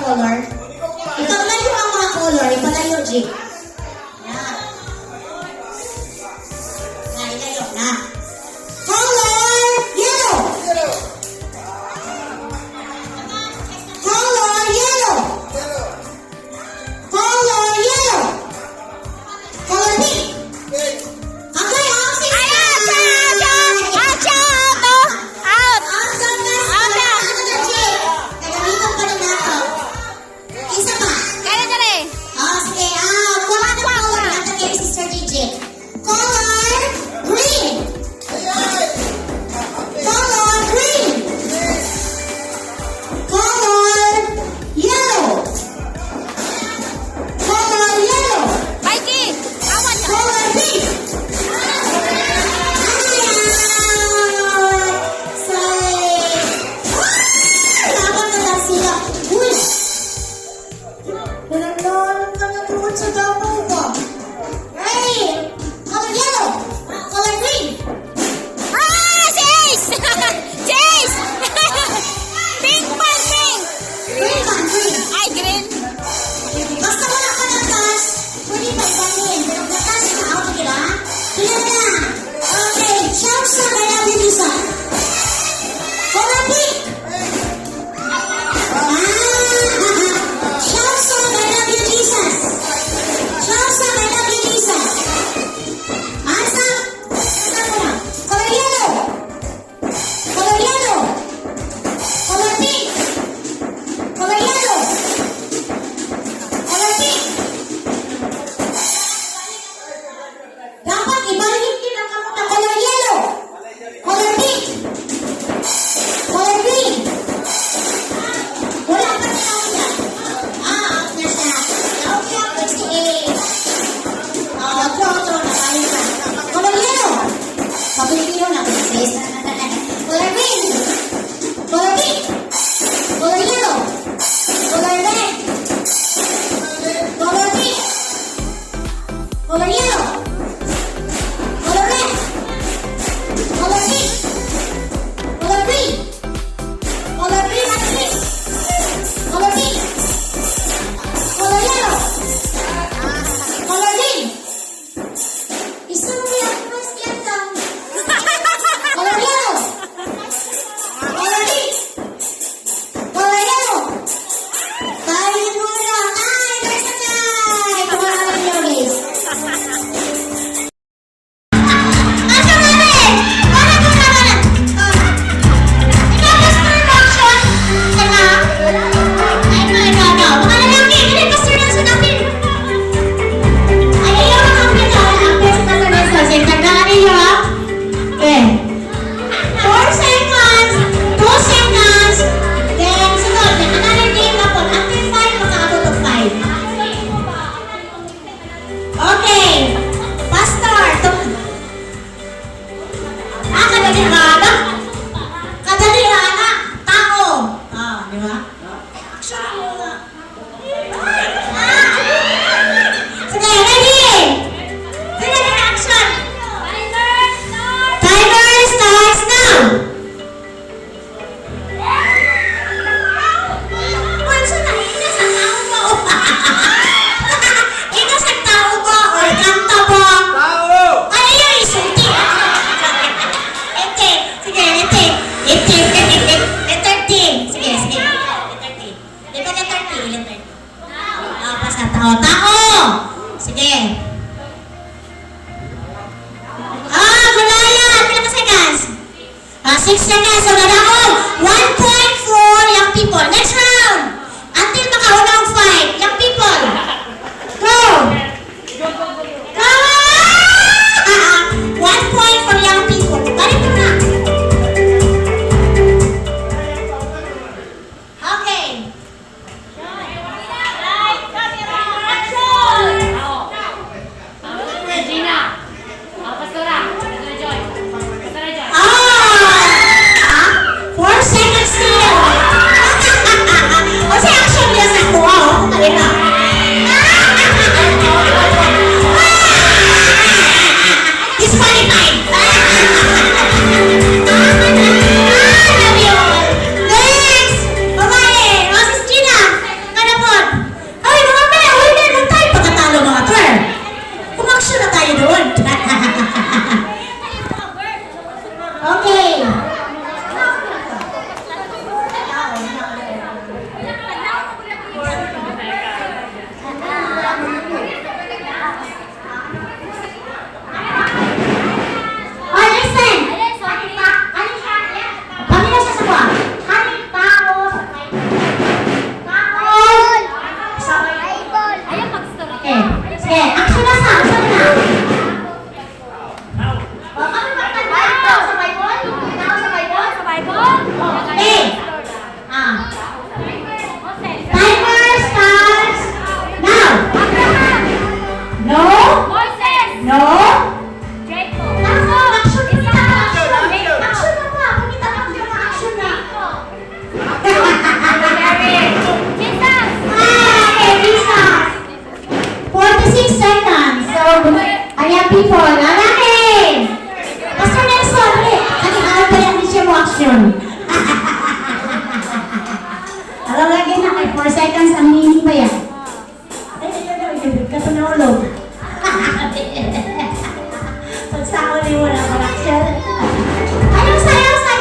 color. Ipaglayo ang mga color. Ipaglayo, Jake. Yan. Ilayo na. Color yellow. Color yellow. Color yellow. Color pink. Okay, okay. Gagamitan pa rin nato. Isa pa. Sige, kuha ng color natin kay Sister DJ. Color green. Color green. Color yellow. Color yellow. Color pink. Dapat na lang sila. Uy! Pinaglalan ka na tuwan sa dapaw ba? Hey! Color yellow! Color green! Green man, green! Basta wala ka ng taas, pwede pa ibahin. Pero natas ka, ako kila? Kila na! Okay, shout sa kaya Lisa. Color pink! Shout sa I love you, Jesus! Shout sa I love you, Jesus! Asa? Asa ko na? Color yellow! Color yellow! Color pink! Color yellow! Color pink! Dapat ibalik din ang kamot na color yellow! Color pink! Color green! Wala pa na ako yan. Out na siya. Out siya. Sige. Otro. Nakali ka. Color yellow. Pabilipino na. Color green. Color pink. Color yellow. Color red. Color pink. Color yellow. Color red. Color pink. Color green. Color green at pink. Color pink. Color yellow. Color green. Isa mo yan. Mas yan lang. Color yellow. Color pink. Color yellow. Tayo muna. Ay, there's a guy. Come on, your ways. Asa natin? Wala ko na wala. Ikaw gusto ng action? Sana? Ay, no. Mga lalaki, hindi gusto na sa natin. Ay, ayaw ang action na. Ang best na sa nasa. Tandaan ninyo, ha? Okay. 4 seconds. 2 seconds. Then, sunod. Another game na po. After 5, makaabot of 5. Okay. Pastor. Kadalihana. Kadalihana. Tao. Di ba? Action muna. Sige, ready? Sige, action. Timer starts now. Once na, ina sa tao ba? Ina sa tao ba? Or kanta ba? Ay, ayaw, isulti. Ete. Sige, ete. Letter T. Sige. Letter T. Di ba letter T? Letter T. Basta tao. Sige. Gulaya. Pila ka seconds? 6 seconds. So, nadaon. 1.4 young people. Next round. Until makauna ang 5. Young people. Go. 1 point for young people. Balik mo na. Okay. Action! people. Alright! Pastor Nelson, ulit. Ano ba yung mission mo action? Alam lagi na kay 4 seconds ang meaning ba yan? Kapanulog. Pagsahuli mo na pala siya. Ayaw sayaw sa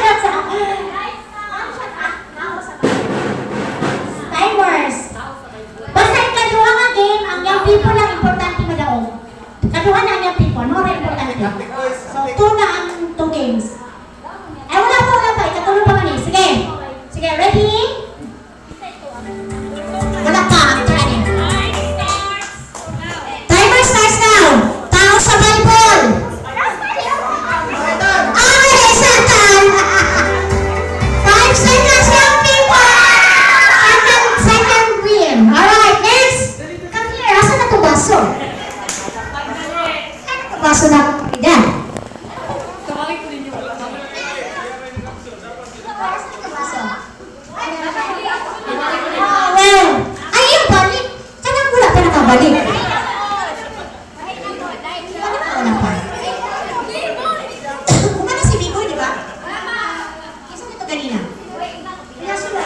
timers. Basta yung kaduha nga game, ang young people lang importante madaog. Kaduha na ang young people, no ra importante. So, 2 na ang 2 games. Ay, wala pa. Ikatulong pa man eh. Sige, ready? Wala pa, ang training. Timer starts now. Tao sa Bible. Ay, satan! 5 seconds, young people! Second win. Alright, next. Come here. Asa na ito baso? Baso na. Yan. Well, ay, yung balik. Kanang wala pa nakabalik. Wala pa. Kumana si Bigo, di ba? Isa nito kanina. Kaya sila.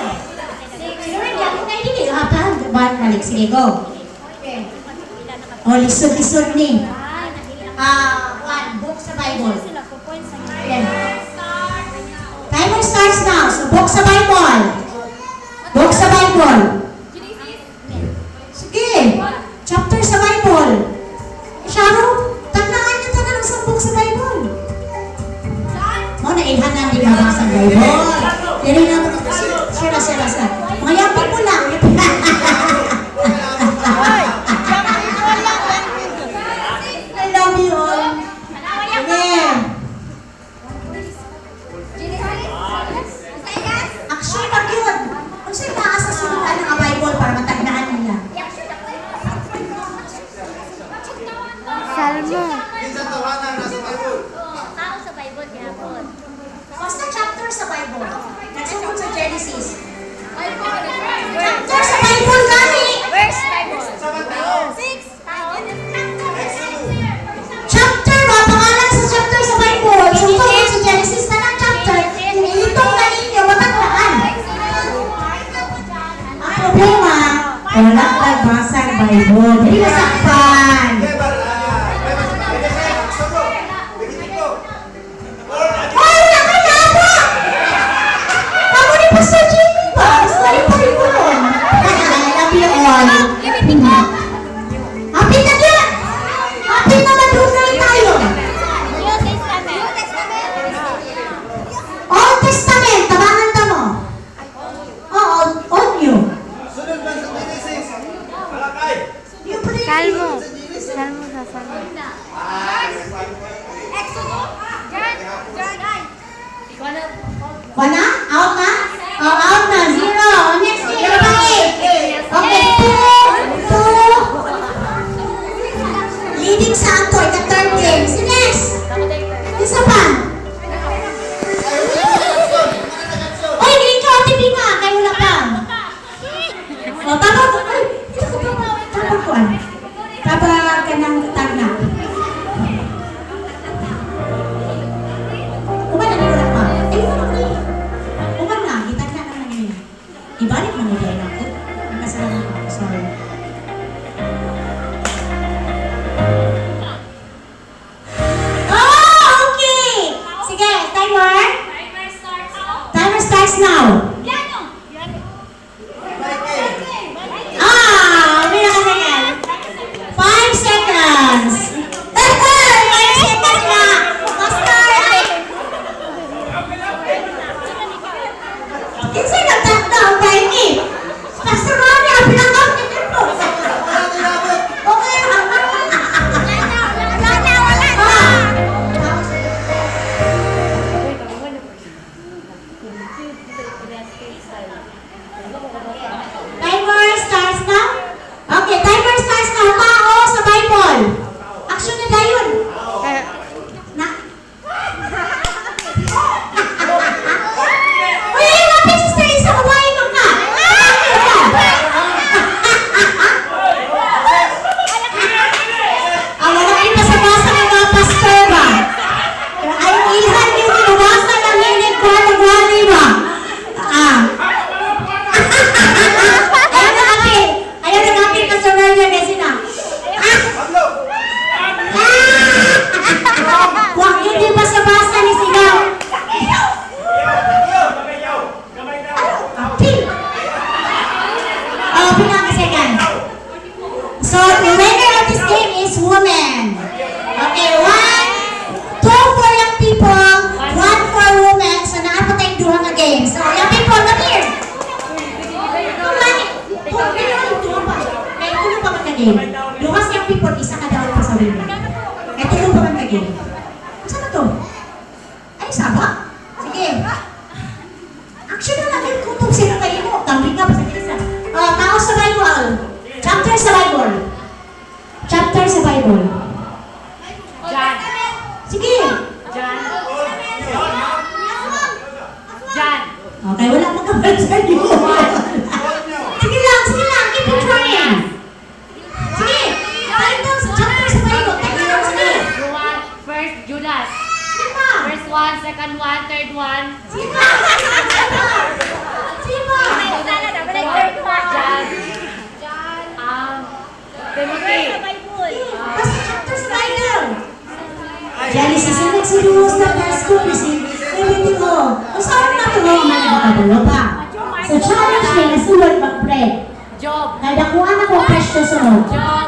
Siguro hindi ako na hindi. Balik, sige, go. Oh, lisod-lisod ni. 1, book sa Bible. Again. Timer starts now. So, book sa Bible. Book sa Bible. Sige. Chapter sa Bible. Sharon, tandaan niyo tanong sa book sa Bible. Mo na ilhanan din mga sa Bible. Dili na mo sira. Mga yapo mo lang. I love you all. Yeah. Action pag yun. Kung sa'yo taas sa sunuan ng Bible para matagdaan nila. Salmo. Basta chapter sa Bible. Nagsugod sa Genesis. Chapter sa Bible gani. Chapter ba? Pangalan sa chapter sa Bible. Sugod sa Genesis na ng chapter. Itong na ninyo, matagdaan. Ang problema, wala nagbasa ng Bible. Hindi masakpan. Ay, nakayapa! Kamu ni Pastor Jimmy ba? Sorry pa rin ko nun. I love you all. Happy na yan! Happy na madunay tayo. Old Testament, tabangan ta mo. Oo, Old New. New pa rin. Salmo. Salmo sa Salmo. Wala? Out na? Oh, out na. 0. Next year, okay. 2. Leading sa ato, ika-third game. Si next. Isa pa. Oy, hindi ka OTP nga. Kayo wala pa. O, tapos. Ay, ito ko pa. Tapos ko. Tapos ka ng tag na. Uman na wala pa. Uman na. Itag na naman yun. Ibalik mo nila yun ako. Kasalanan ako. Sorry. Oh, okay. Sige, timer. Timer starts now. May nakasagal. 5 seconds. 5 seconds na. Master. Kinsay nagtanda ang time ni? Pastor Ronnie, ang pinakawag ni Tempo. Okay. game. Lukas yung people, isa ka daw pa sa winner. Ito yung pa man game. Saan na to? Ay, saba? Sige. Action na lang yung kutong sino kayo mo. Tambing nga pa sa isa. Tao sa Bible. Chapter sa Bible. Chapter sa Bible. John. Sige. John. John. Okay, wala mo ka ba sa iyo? Sige lang. Keep it trying. Sige. Title sa chapter sa Bible. Tingnan lang, sige. First Judas. Sige pa. First one, second one, third one. Sige pa. Sige pa. John. Timothy. Basta chapter sa Bible. Genesis and Exodus, the first courtesy, everything mo. Usahan natin mo ang mga nakabalo pa. So challenge niya na suwag mag-pray. Job. Kaya nakuha na ko ang presyo sunod. Job.